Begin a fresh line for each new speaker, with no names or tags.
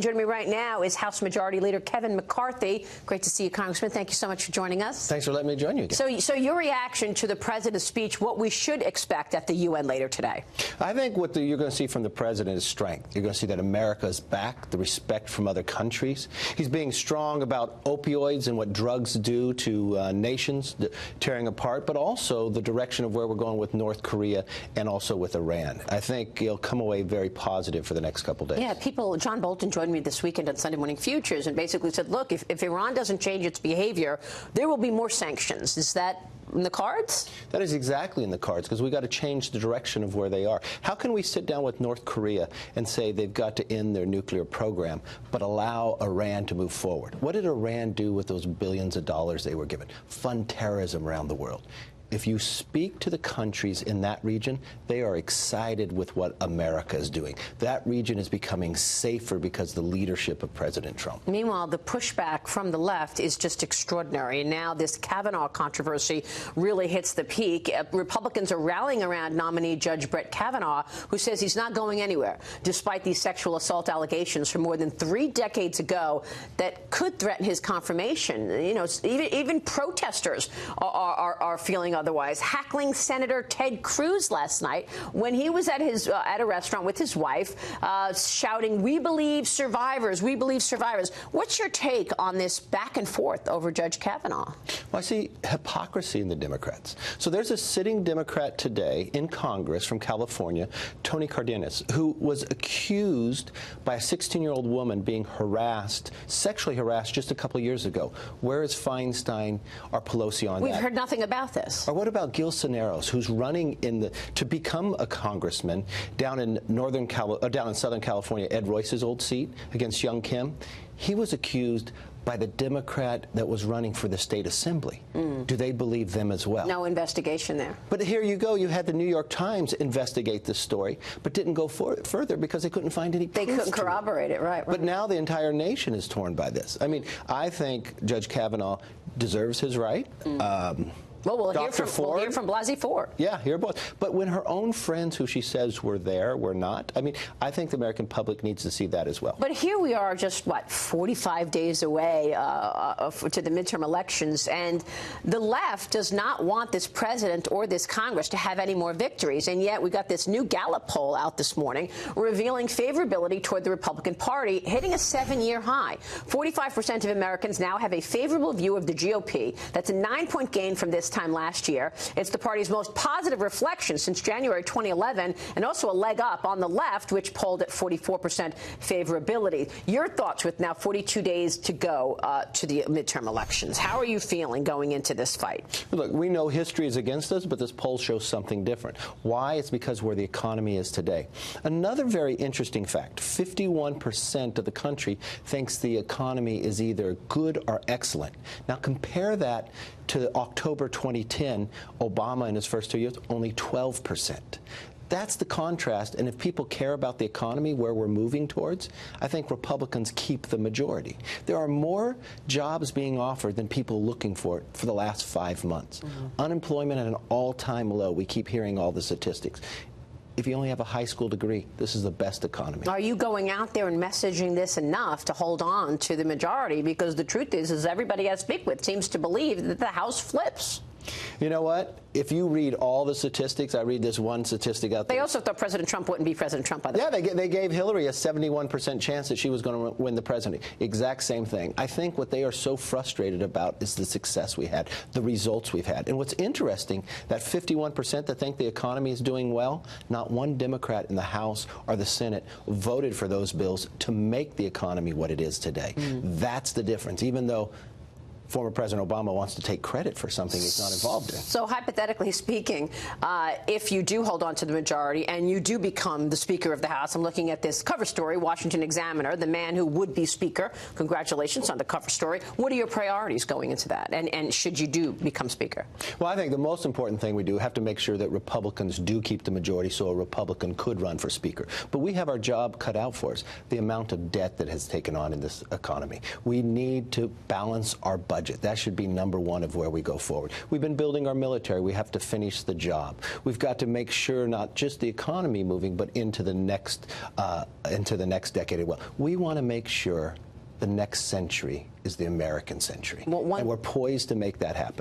Joining me right now is House Majority Leader Kevin McCarthy. Great to see you, Congressman. Thank you so much for joining us.
Thanks for letting me join you again.
So your reaction to the president's speech, what we should expect at the UN later today?
I think what you're going to see from the president is strength. You're going to see that America is back, the respect from other countries. He's being strong about opioids and what drugs do to nations, tearing apart, but also the direction of where we're going with North Korea and also with Iran. I think he'll come away very positive for the next couple days.
Yeah, John Bolton joined me this weekend on Sunday Morning Futures and basically said, look, if Iran doesn't change its behavior, there will be more sanctions. Is that in the cards?
That is exactly in the cards, because we've got to change the direction of where they are. How can we sit down with North Korea and say they've got to end their nuclear program, but allow Iran to move forward? What did Iran do with those billions of dollars they were given? Fund terrorism around the world. If you speak to the countries in that region, they are excited with what America is doing. That region is becoming safer because of the leadership of President Trump.
Meanwhile, the pushback from the left is just extraordinary. And now this Kavanaugh controversy really hits the peak. Republicans are rallying around nominee Judge Brett Kavanaugh, who says he's not going anywhere, despite these sexual assault allegations from more than 3 decades ago that could threaten his confirmation. You know, even protesters are feeling otherwise. Hackling Senator Ted Cruz last night when he was at a restaurant with his wife, shouting, "We believe survivors, we believe survivors." What's your take on this back and forth over Judge Kavanaugh?
Well, I see hypocrisy in the Democrats. So there's a sitting Democrat today in Congress from California, Tony Cardenas, who was accused by a 16-year-old woman being harassed, sexually harassed, just a couple of years ago. Where is Feinstein or Pelosi on that?
We've heard nothing about this.
Or what about Gil Soneros, who's running to become a congressman down in Southern California, Ed Royce's old seat against Young Kim? He was accused by the Democrat that was running for the state assembly. Do they believe them as well?
No investigation there.
But here you go. You had the New York Times investigate this story, but didn't go further because they couldn't find any proof.
They couldn't corroborate it, right.
But now the entire nation is torn by this. I mean, I think Judge Kavanaugh deserves his right.
Well, we'll hear from Blasey Ford.
Yeah, hear both. But when her own friends who she says were there were not, I mean, I think the American public needs to see that as well.
But here we are just, 45 days away to the midterm elections, and the left does not want this president or this Congress to have any more victories. And yet we got this new Gallup poll out this morning revealing favorability toward the Republican Party, hitting a 7-year high. 45% of Americans now have a favorable view of the GOP. That's a 9-point gain from this time last year. It's the party's most positive reflection since January 2011, and also a leg up on the left, which polled at 44% favorability. Your thoughts with now 42 days to go to the midterm elections. How are you feeling going into this fight?
Look, we know history is against us, but this poll shows something different. Why? It's because where the economy is today. Another very interesting fact, 51% of the country thinks the economy is either good or excellent. Now compare that to October 2010, Obama in his first 2 years, only 12%. That's the contrast, and if people care about the economy, where we're moving towards, I think Republicans keep the majority. There are more jobs being offered than people looking for it for the last 5 months. Unemployment at an all-time low. We keep hearing all the statistics. If you only have a high school degree, this is the best economy.
Are you going out there and messaging this enough to hold on to the majority? Because the truth is everybody I speak with seems to believe that the House flips.
You know what? If you read all the statistics, I read this one statistic out there.
They also thought President Trump wouldn't be President Trump by the way.
Yeah, they gave Hillary a 71% chance that she was going to win the presidency. Exact same thing. I think what they are so frustrated about is the success we had, the results we've had. And what's interesting, that 51% that think the economy is doing well, not one Democrat in the House or the Senate voted for those bills to make the economy what it is today. That's the difference, even though former President Obama wants to take credit for something he's not involved in.
So hypothetically speaking, if you do hold on to the majority and you do become the Speaker of the House, I'm looking at this cover story, Washington Examiner, the man who would be Speaker. Congratulations on the cover story. What are your priorities going into that? And should you do become Speaker?
Well, I think the most important thing we do, have to make sure that Republicans do keep the majority so a Republican could run for Speaker. But we have our job cut out for us, the amount of debt that has taken on in this economy. We need to balance our budget. budget. That should be number one of where we go forward. We've been building our military. We have to finish the job. We've got to make sure not just the economy moving, but into the next decade as well. We want to make sure the next century is the American century.
Well,
and we're poised to make that happen.